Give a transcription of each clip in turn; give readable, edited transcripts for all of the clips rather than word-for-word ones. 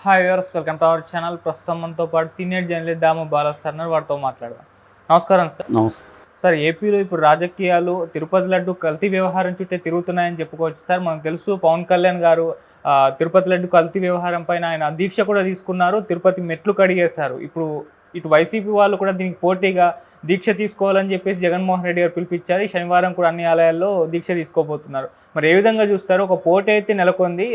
Hi viewers, welcome to our channel. ప్రస్తుతం మనతో పాటు సీనియర్ జర్నలిస్ట్ దాము బాలా సార్ ఉన్నారు. వారితో మాట్లాడదాం. నమస్కారం సార్. నమస్తే. సార్, ఏపీలో ఇప్పుడు రాజకీయాలు తిరుపతి లడ్డు కల్తీ వ్యవహారం చుట్టే తిరుగుతున్నాయని చెప్పుకోవచ్చు సార్. మనకు తెలుసు, పవన్ కళ్యాణ్ గారు తిరుపతి లడ్డు కల్తీ వ్యవహారం పైన ఆయన దీక్ష కూడా తీసుకున్నారు. తిరుపతి మెట్లు కడిగేశారు. ఇప్పుడు ఇటు వైసీపీ వాళ్ళు కూడా దీనికి పోటీగా దీక్ష తీసుకోవాలని చెప్పేసి జగన్మోహన్ రెడ్డి గారు పిలిపించారు. ఈ శనివారం కూడా అన్ని ఆలయాల్లో దీక్ష తీసుకోబోతున్నారు. మరి ఏ విధంగా చూస్తారు? ఒక పోటీ అయితే నెలకొంది.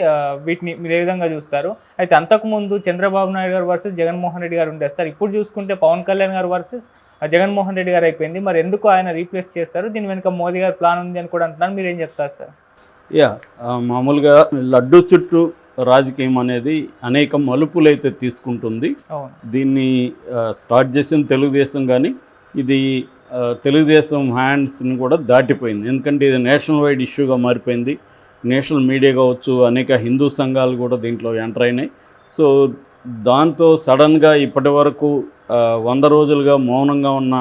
వీటిని మీరు ఏ విధంగా చూస్తారు? అయితే అంతకుముందు చంద్రబాబు నాయుడు గారు వర్సెస్ జగన్మోహన్ రెడ్డి గారు ఉండేది సార్. ఇప్పుడు చూసుకుంటే పవన్ కళ్యాణ్ గారు వర్సెస్ జగన్మోహన్ రెడ్డి గారు అయిపోయింది. మరి ఎందుకు ఆయన రీప్లేస్ చేస్తారు? దీని వెనుక మోదీ గారు ప్లాన్ ఉంది అని కూడా అంటున్నారు. మీరు ఏం చెప్తారు సార్? మామూలుగా లడ్డు చుట్టూ రాజకీయం అనేది అనేక మలుపులైతే తీసుకుంటుంది. దీన్ని స్టార్ట్ చేసిన తెలుగుదేశం, కానీ ఇది తెలుగుదేశం హ్యాండ్స్ని కూడా దాటిపోయింది. ఎందుకంటే ఇది నేషనల్ వైడ్ ఇష్యూగా మారిపోయింది. నేషనల్ మీడియా కావచ్చు, అనేక హిందూ సంఘాలు కూడా దీంట్లో ఎంటర్ అయినాయి. సో దాంతో సడన్గా ఇప్పటి వరకు 100 రోజులుగా మౌనంగా ఉన్న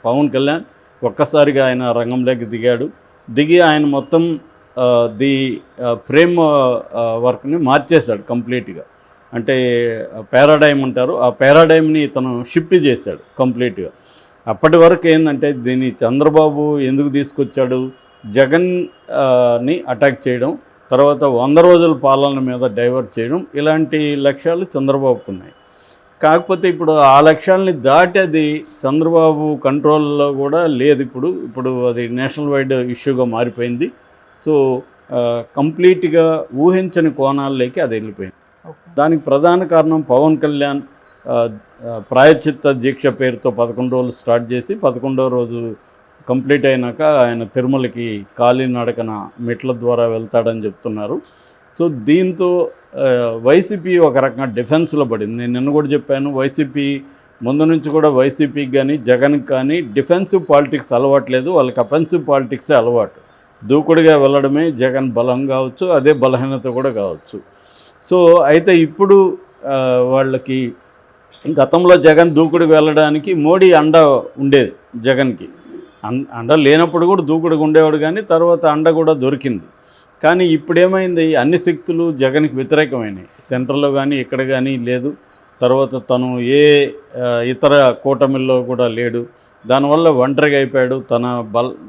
పవన్ కళ్యాణ్ ఒక్కసారిగా ఆయన రంగంలోకి దిగి ఆయన మొత్తం ది ఫ్రేమ్ వర్క్ని మార్చేశాడు కంప్లీట్గా. అంటే పారాడైమ్ అంటారు, ఆ పారాడైమ్ని ఇతను షిఫ్ట్ చేశాడు కంప్లీట్గా. అప్పటి వరకు ఏంటంటే దీన్ని చంద్రబాబు ఎందుకు తీసుకొచ్చాడు? జగన్ని అటాక్ చేయడం, తర్వాత 100 రోజుల పాలన మీద డైవర్ట్ చేయడం, ఇలాంటి లక్ష్యాలు చంద్రబాబుకు ఉన్నాయి. కాకపోతే ఇప్పుడు ఆ లక్ష్యాలని దాటి అది చంద్రబాబు కంట్రోల్లో కూడా లేదు. ఇప్పుడు అది నేషనల్ వైడ్ ఇష్యూగా మారిపోయింది. సో కంప్లీట్గా ఊహించని కోణాల్లోకి అది వెళ్ళిపోయింది. దానికి ప్రధాన కారణం పవన్ కళ్యాణ్ ప్రాయశ్చిత్త దీక్ష పేరుతో 11 రోజులు స్టార్ట్ చేసి 11వ రోజు కంప్లీట్ అయినాక ఆయన తిరుమలకి కాలినడకన మెట్ల ద్వారా వెళ్తాడని చెప్తున్నారు. సో దీంతో వైసీపీ ఒక రకంగా డిఫెన్స్లో పడింది. నేను నిన్న కూడా చెప్పాను, వైసీపీ ముందు నుంచి కూడా వైసీపీకి కానీ జగన్కి కానీ డిఫెన్సివ్ పాలిటిక్స్ అలవాట్లేదు, వాళ్ళకి అఫెన్సివ్ పాలిటిక్సే అలవాటు. దూకుడుగా వెళ్ళడమే జగన్ బలం కావచ్చు, అదే బలహీనత కూడా కావచ్చు. సో అయితే ఇప్పుడు వాళ్ళకి గతంలో జగన్ దూకుడుగా వెళ్ళడానికి మోడీ అండ ఉండేది. జగన్కి అండ లేనప్పుడు కూడా దూకుడుగా ఉండేవాడు, కానీ తర్వాత అండ కూడా దొరికింది. కానీ ఇప్పుడు ఏమైంది? అన్ని శక్తులు జగన్కి వ్యతిరేకమైనవి. సెంట్రల్లో కానీ ఇక్కడ కానీ లేదు. తర్వాత తను ఏ ఇతర కూటమిల్లో కూడా లేడు. దానివల్ల ఒంటరిగా అయిపోయాడు.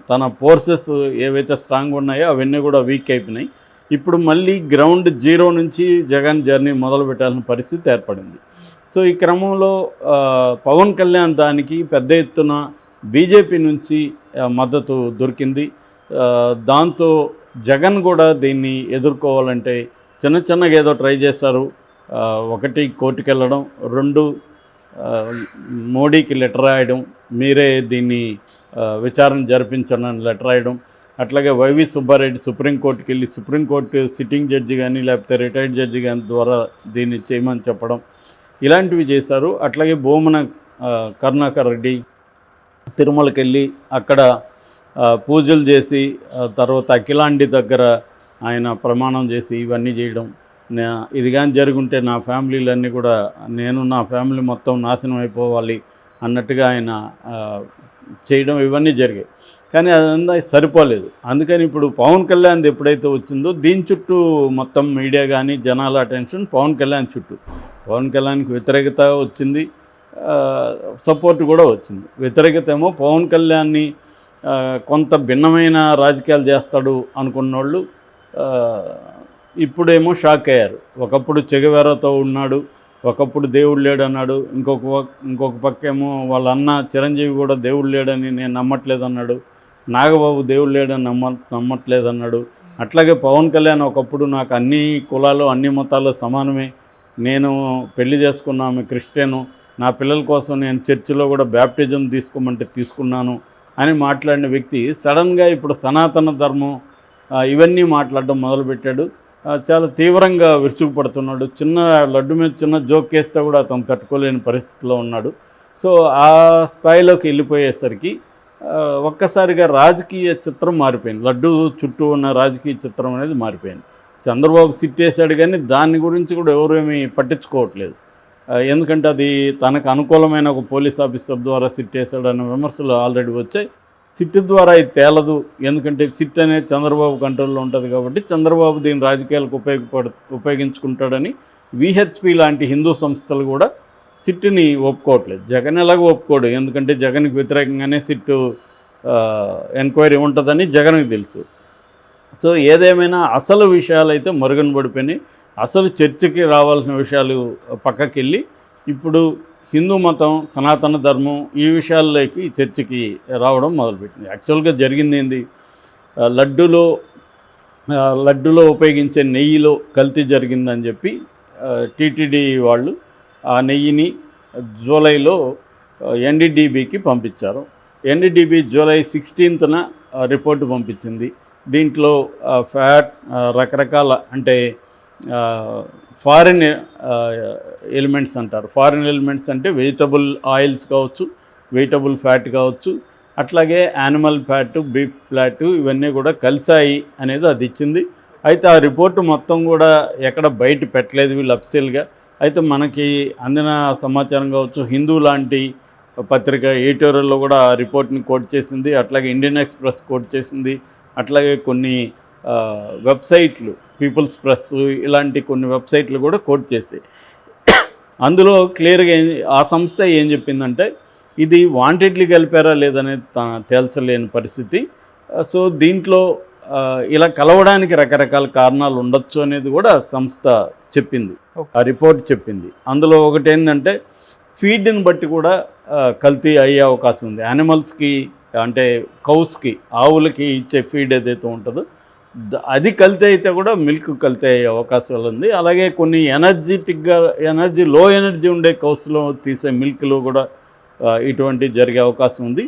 తన ఫోర్సెస్ ఏవైతే స్ట్రాంగ్ ఉన్నాయో అవన్నీ కూడా వీక్ అయిపోయినాయి. ఇప్పుడు మళ్ళీ గ్రౌండ్ జీరో నుంచి జగన్ జర్నీ మొదలు పెట్టాల్సిన పరిస్థితి ఏర్పడింది. సో ఈ క్రమంలో పవన్ కళ్యాణ్ దానికి పెద్ద ఎత్తున బీజేపీ నుంచి మద్దతు దొరికింది. దాంతో జగన్ కూడా దీన్ని ఎదుర్కోవాలంటే చిన్నగా ఏదో ట్రై చేశారు. 1 కోర్టుకు వెళ్ళడం, 2 మోడీకి లెటర్ రాయడం, మీరే దీన్ని విచారణ జరిపించండి అని లెటర్ రాయడం. అట్లాగే వైవి సుబ్బారెడ్డి సుప్రీంకోర్టుకి వెళ్ళి సుప్రీంకోర్టు సిట్టింగ్ జడ్జి కానీ లేకపోతే రిటైర్డ్ జడ్జి కానీ ద్వారా దీన్ని చేయమని చెప్పడం, ఇలాంటివి చేశారు. అట్లాగే భూమన కరుణాకర్ రెడ్డి తిరుమలకి వెళ్ళి అక్కడ పూజలు చేసి తర్వాత అఖిలాండి దగ్గర ఆయన ప్రమాణం చేసి ఇవన్నీ చేయడం. ఇది కానీ జరుగుంటే నా ఫ్యామిలీలన్నీ కూడా, నేను నా ఫ్యామిలీ మొత్తం నాశనం అయిపోవాలి అన్నట్టుగా ఆయన చేయడం, ఇవన్నీ జరిగాయి. కానీ అదంతా సరిపోలేదు. అందుకని ఇప్పుడు పవన్ కళ్యాణ్ ఎప్పుడైతే వచ్చిందో దీని చుట్టూ మొత్తం మీడియా కానీ జనాల అటెన్షన్ పవన్ కళ్యాణ్ చుట్టూ. పవన్ కళ్యాణ్కి వ్యతిరేకత వచ్చింది, సపోర్ట్ కూడా వచ్చింది. వ్యతిరేకత ఏమో పవన్ కళ్యాణ్ని కొంత భిన్నమైన రాజకీయాలు చేస్తాడు అనుకున్న వాళ్ళు ఇప్పుడేమో షాక్ అయ్యారు. ఒకప్పుడు చెగవేరాతో ఉన్నాడు, ఒకప్పుడు దేవుడు లేడన్నాడు, ఇంకొక పక్కేమో వాళ్ళ అన్న చిరంజీవి కూడా దేవుడు లేడని నేను నమ్మట్లేదన్నాడు, నాగబాబు దేవుడు లేడని నమ్మట్లేదన్నాడు. అట్లాగే పవన్ కళ్యాణ్ ఒకప్పుడు నాకు అన్ని కులాలు అన్ని మతాలు సమానమే, నేను పెళ్లి చేసుకున్న ఆమె క్రిస్టియను, నా పిల్లల కోసం నేను చర్చిలో కూడా బ్యాప్టిజం తీసుకోమంటే తీసుకున్నాను అని మాట్లాడిన వ్యక్తి సడన్గా ఇప్పుడు సనాతన ధర్మం ఇవన్నీ మాట్లాడడం మొదలుపెట్టాడు. చాలా తీవ్రంగా విరుచుకుపడుతున్నాడు. చిన్న లడ్డు మీద చిన్న జోక్ వేస్తే కూడా అతను తట్టుకోలేని పరిస్థితిలో ఉన్నాడు. సో ఆ స్థాయిలోకి వెళ్ళిపోయేసరికి ఒక్కసారిగా రాజకీయ చిత్రం మారిపోయింది. లడ్డు చుట్టూ ఉన్న రాజకీయ చిత్రం అనేది మారిపోయింది. చంద్రబాబు సిట్టేశాడు, కానీ దాని గురించి కూడా ఎవరేమీ పట్టించుకోవట్లేదు. ఎందుకంటే అది తనకు అనుకూలమైన ఒక పోలీస్ ఆఫీసర్ ద్వారా సిట్టేశాడనే విమర్శలు ఆల్రెడీ వచ్చాయి. సిట్ ద్వారా ఇది తేలదు, ఎందుకంటే సిట్ అనేది చంద్రబాబు కంట్రోల్లో ఉంటుంది కాబట్టి చంద్రబాబు దీని రాజకీయాలకు ఉపయోగించుకుంటాడని విహెచ్పి లాంటి హిందూ సంస్థలు కూడా సిట్ని ఒప్పుకోవట్లేదు. జగన్ ఎలాగో ఒప్పుకోడు, ఎందుకంటే జగన్కి వ్యతిరేకంగానే సిట్టు ఎంక్వైరీ ఉంటుందని జగన్కి తెలుసు. సో ఏదేమైనా అసలు విషయాలు అయితే మరుగున పడిపోయినాయి. అసలు చర్చకి రావాల్సిన విషయాలు పక్కకి వెళ్ళి ఇప్పుడు హిందూ మతం, సనాతన ధర్మం ఈ విషయాల్లోకి చర్చకి రావడం మొదలుపెట్టింది. యాక్చువల్గా జరిగింది ఏంది, లడ్డులో ఉపయోగించే నెయ్యిలో కల్తీ జరిగిందని చెప్పి టీటీడీ వాళ్ళు ఆ నెయ్యిని జూలైలో ఎన్డీడీబీకి పంపించారు. ఎన్డీడీబీ జూలై 16న రిపోర్టు పంపించింది. దీంట్లో ఫ్యాట్, రకరకాల అంటే ఫారిన్ ఎలిమెంట్స్ అంటారు. ఫారిన్ ఎలిమెంట్స్ అంటే వెజిటబుల్ ఆయిల్స్ కావచ్చు, వెజిటబుల్ ఫ్యాట్ కావచ్చు, అట్లాగే యానిమల్ ఫ్యాట్, బీఫ్ ఫ్యాట్ ఇవన్నీ కూడా కలిసాయి అనేది అది ఇచ్చింది. అయితే ఆ రిపోర్టు మొత్తం కూడా ఎక్కడ బయట పెట్టలేదు వీళ్ళు అఫీషియల్గా. అయితే మనకి అందిన సమాచారం కావచ్చు, హిందూ లాంటి పత్రిక ఎడిటోరియల్లో కూడా ఆ రిపోర్ట్ని కోట్ చేసింది, అట్లాగే ఇండియన్ ఎక్స్ప్రెస్ కోట్ చేసింది, అట్లాగే కొన్ని వెబ్సైట్లు, పీపుల్స్ ప్రెస్ ఇలాంటి కొన్ని వెబ్సైట్లు కూడా కోట్ చేసాయి. అందులో క్లియర్గా ఆ సంస్థ ఏం చెప్పిందంటే ఇది వాంటెడ్లీ కలిపారా లేదనేది తేల్చలేని పరిస్థితి. సో దీంట్లో ఇలా కలవడానికి రకరకాల కారణాలు ఉండొచ్చు అనేది కూడా సంస్థ చెప్పింది, ఆ రిపోర్ట్ చెప్పింది. అందులో ఒకటి ఏంటంటే ఫీడ్ని బట్టి కూడా కల్తీ అయ్యే అవకాశం ఉంది. యానిమల్స్కి అంటే కౌస్కి, ఆవులకి ఇచ్చే ఫీడ్ ఏదైతే ఉంటుందో అది కల్తీ అయితే కూడా మిల్క్ కల్తీ అయ్యే అవకాశాలు ఉంది. అలాగే కొన్ని లో ఎనర్జీ ఉండే కౌస్లో తీసే మిల్క్లో కూడా ఇటువంటి జరిగే అవకాశం ఉంది.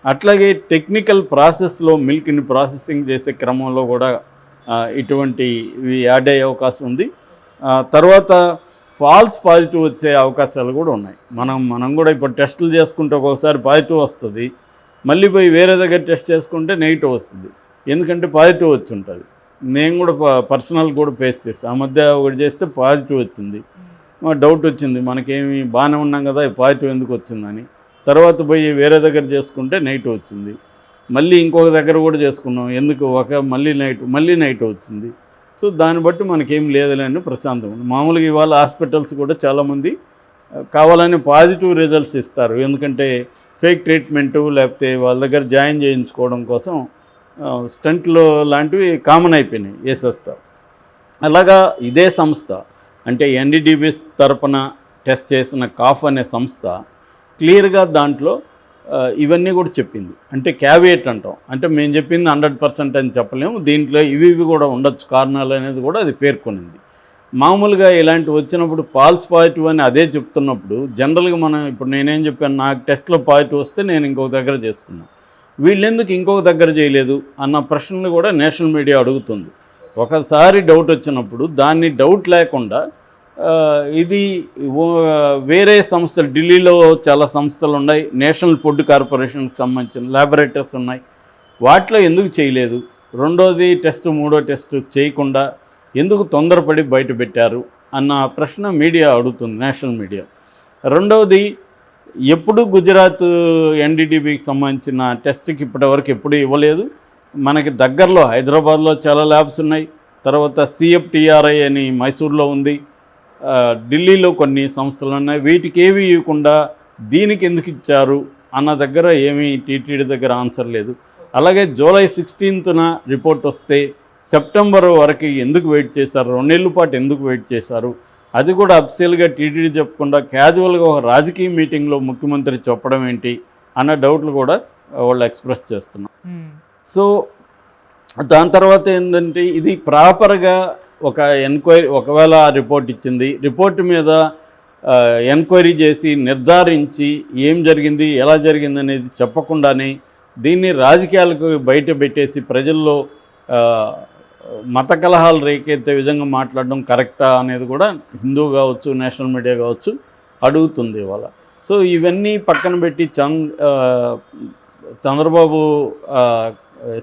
అట్లాగే టెక్నికల్ ప్రాసెస్లో మిల్క్ని ప్రాసెసింగ్ చేసే క్రమంలో కూడా ఇటువంటివి యాడ్ అయ్యే అవకాశం ఉంది. తర్వాత ఫాల్స్ పాజిటివ్ వచ్చే అవకాశాలు కూడా ఉన్నాయి. మనం కూడా ఇప్పుడు టెస్టులు చేసుకుంటే ఒక్కొక్కసారి పాజిటివ్ వస్తుంది, మళ్ళీ పోయి వేరే దగ్గర టెస్ట్ చేసుకుంటే నెగిటివ్ వస్తుంది, ఎందుకంటే పాజిటివ్ వచ్చి ఉంటుంది. నేను కూడా పర్సనల్ కూడా ఫేస్ చేస్తాను. ఆ మధ్య ఒకటి చేస్తే పాజిటివ్ వచ్చింది, డౌట్ వచ్చింది, మనకేమి బాగానే ఉన్నాం కదా పాజిటివ్ ఎందుకు వచ్చిందని. తర్వాత పోయి వేరే దగ్గర చేసుకుంటే నెగిటివ్ వచ్చింది, మళ్ళీ ఇంకొక దగ్గర కూడా చేసుకున్నాం, ఎందుకు మళ్ళీ నెగిటివ్ వచ్చింది. సో దాన్ని బట్టి మనకేం లేదులేని ప్రశాంతం ఉంది. మామూలుగా ఇవాళ హాస్పిటల్స్ కూడా చాలామంది కావాలని పాజిటివ్ రిజల్ట్స్ ఇస్తారు, ఎందుకంటే ఫేక్ ట్రీట్మెంటు లేకపోతే వాళ్ళ దగ్గర జాయిన్ చేయించుకోవడం కోసం స్టంట్లు లాంటివి కామన్ అయిపోయినాయి, వేసేస్తారు. అలాగా ఇదే సంస్థ అంటే ఎన్డీడీబీ తరపున టెస్ట్ చేసిన కాఫ్ అనే సంస్థ క్లియర్గా దాంట్లో ఇవన్నీ కూడా చెప్పింది. అంటే క్యావియేట్ అంటాం, అంటే మేము చెప్పింది 100% అని చెప్పలేము, దీంట్లో ఇవి కూడా ఉండొచ్చు కారణాలు అనేది కూడా అది పేర్కొనింది. మామూలుగా ఇలాంటివి వచ్చినప్పుడు ఫాల్స్ పాజిటివ్ అని అదే చెప్తున్నప్పుడు జనరల్గా మనం ఇప్పుడు నేనేం చెప్పాను, నాకు టెస్ట్లో పాజిటివ్ వస్తే నేను ఇంకొక దగ్గర చేసుకున్నాను, వీళ్ళెందుకు ఇంకొక దగ్గర చేయలేదు అన్న ప్రశ్నలు కూడా నేషనల్ మీడియా అడుగుతుంది. ఒకసారి డౌట్ వచ్చినప్పుడు దాన్ని డౌట్ లేకుండా ఇది వేరే సంస్థలు, ఢిల్లీలో చాలా సంస్థలు ఉన్నాయి, నేషనల్ ఫుడ్ కార్పొరేషన్కి సంబంధించిన ల్యాబొరేటరీస్ ఉన్నాయి, వాటిలో ఎందుకు చేయలేదు, రెండోది టెస్ట్ మూడో టెస్ట్ చేయకుండా ఎందుకు తొందరపడి బయట పెట్టారు అన్న ప్రశ్న మీడియా అడుగుతుంది, నేషనల్ మీడియా. రెండవది, ఎప్పుడు గుజరాత్ ఎన్డీడీబీకి సంబంధించిన టెస్ట్కి ఇప్పటివరకు ఎప్పుడు ఇవ్వలేదు. మనకి దగ్గరలో హైదరాబాద్లో చాలా ల్యాబ్స్ ఉన్నాయి, తర్వాత CFTRI అని మైసూర్లో ఉంది, ఢిల్లీలో కొన్ని సంస్థలు ఉన్నాయి, వీటికి ఏవి ఇవ్వకుండా దీనికి ఎందుకు ఇచ్చారు అన్న దగ్గర ఏమీ టీటీడీ దగ్గర ఆన్సర్ లేదు. అలాగే జూలై 16న రిపోర్ట్ వస్తే సెప్టెంబర్ వరకు ఎందుకు వెయిట్ చేశారు, 2 నెలల పాటు ఎందుకు వెయిట్ చేశారు, అది కూడా అఫీషియల్గా టీటీడీ చెప్పకుండా క్యాజువల్గా ఒక రాజకీయ మీటింగ్లో ముఖ్యమంత్రి చెప్పడం ఏంటి అన్న డౌట్లు కూడా వాళ్ళు ఎక్స్ప్రెస్ చేస్తున్నారు. సో దాని తర్వాత ఏంటంటే ఇది ప్రాపర్గా ఒక ఎంక్వైరీ, ఒకవేళ రిపోర్ట్ ఇచ్చింది, రిపోర్ట్ మీద ఎంక్వైరీ చేసి నిర్ధారించి ఏం జరిగింది ఎలా జరిగింది అనేది చెప్పకుండానే దీన్ని రాజకీయాలకు బయట పెట్టేసి ప్రజల్లో మత కలహాలు రేకెత్తే విధంగా మాట్లాడడం కరెక్టా అనేది కూడా హిందూ కావచ్చు, నేషనల్ మీడియా కావచ్చు అడుగుతుంది ఇవాళ. సో ఇవన్నీ పక్కన పెట్టి చంద్రబాబు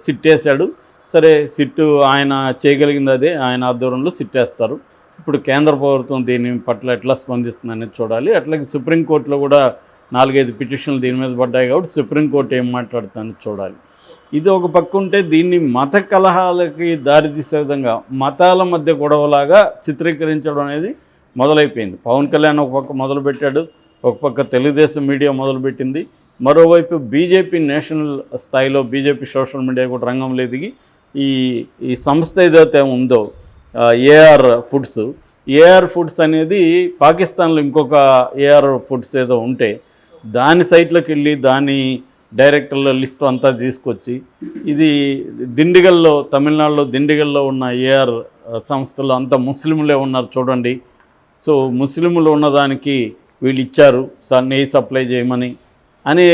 సిట్టేశాడు. సరే, సిట్టు ఆయన చేయగలిగింది అదే, ఆయన ఆధ్వర్యంలో సిట్టేస్తారు. ఇప్పుడు కేంద్ర ప్రభుత్వం దీని పట్ల ఎట్లా స్పందిస్తుందనేది చూడాలి. అట్లాగే సుప్రీంకోర్టులో కూడా 4-5 పిటిషన్లు దీని మీద పడ్డాయి కాబట్టి సుప్రీంకోర్టు ఏం మాట్లాడుతుందని చూడాలి. ఇది ఒక పక్క ఉంటే దీన్ని మత కలహాలకి దారితీసే విధంగా మతాల మధ్య గొడవలాగా చిత్రీకరించడం అనేది మొదలైపోయింది. పవన్ కళ్యాణ్ ఒక పక్క మొదలుపెట్టాడు, ఒక పక్క తెలుగుదేశం మీడియా మొదలుపెట్టింది, మరోవైపు బీజేపీ నేషనల్ స్థాయిలో బీజేపీ సోషల్ మీడియా కూడా రంగంలో ఎదిగి ఈ సంస్థ ఏదైతే ఉందో ఏఆర్ ఫుడ్స్ అనేది పాకిస్తాన్లో ఇంకొక ఏఆర్ ఫుడ్స్ ఏదో ఉంటే దాని సైట్లోకి వెళ్ళి దాని డైరెక్టర్ల లిస్టు అంతా తీసుకొచ్చి ఇది దిండిగల్లో, తమిళనాడులో దిండిగల్లో ఉన్న ఏఆర్ సంస్థలో అంతా ముస్లింలే ఉన్నారు చూడండి, సో ముస్లింలు ఉన్నదానికి వీళ్ళు ఇచ్చారు సార్ నెయ్యి సప్లై చేయమని అనే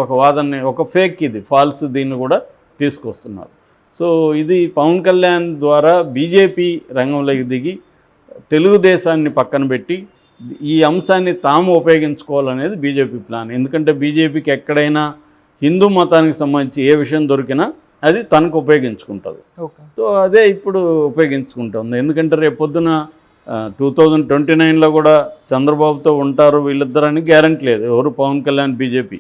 ఒక వాదనని, ఒక ఫేక్, ఇది ఫాల్స్, దీన్ని కూడా తీసుకొస్తున్నారు. సో ఇది పవన్ కళ్యాణ్ ద్వారా బీజేపీ రంగంలోకి దిగి తెలుగుదేశాన్ని పక్కన పెట్టి ఈ అంశాన్ని తాము ఉపయోగించుకోవాలనేది బీజేపీ ప్లాన్. ఎందుకంటే బీజేపీకి ఎక్కడైనా హిందూ మతానికి సంబంధించి ఏ విషయం దొరికినా అది తనకు ఉపయోగించుకుంటుంది. సో అదే ఇప్పుడు ఉపయోగించుకుంటుంది. ఎందుకంటే రేపు పొద్దున 2029లో కూడా చంద్రబాబుతో ఉంటారు వీళ్ళిద్దరని గ్యారంటీ లేదు ఎవరు, పవన్ కళ్యాణ్ బీజేపీ.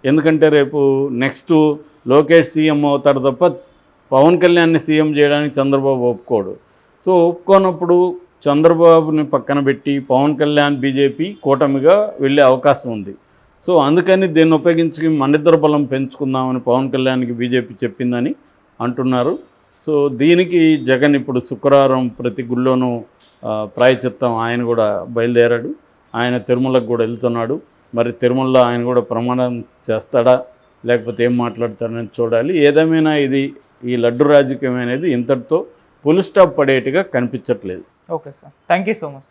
ఎందుకంటే రేపు నెక్స్ట్ లోకేష్ సీఎం అవుతాడు తప్ప పవన్ కళ్యాణ్ని సీఎం చేయడానికి చంద్రబాబు ఒప్పుకోడు. సో ఒప్పుకోనప్పుడు చంద్రబాబుని పక్కన పెట్టి పవన్ కళ్యాణ్ బీజేపీ కూటమిగా వెళ్ళే అవకాశం ఉంది. సో అందుకని దీన్ని ఉపయోగించి మనిద్దర బలం పెంచుకుందామని పవన్ కళ్యాణ్కి బీజేపీ చెప్పిందని అంటున్నారు. సో దీనికి జగన్ ఇప్పుడు శుక్రవారం ప్రతి గుళ్ళోనూ ప్రాయచిత్తం ఆయన కూడా బయలుదేరాడు. ఆయన తిరుమలకు కూడా వెళ్తున్నాడు. మరి తిరుమలలో ఆయన కూడా ప్రమాణం చేస్తాడా లేకపోతే ఏం మాట్లాడతాడని చూడాలి. ఏదేమైనా ఈ లడ్డు రాజకీయం అనేది ఇంతటితో ఫుల్ స్టాప్ పడేట్టుగా కనిపించట్లేదు. Okay sir, thank you so much sir.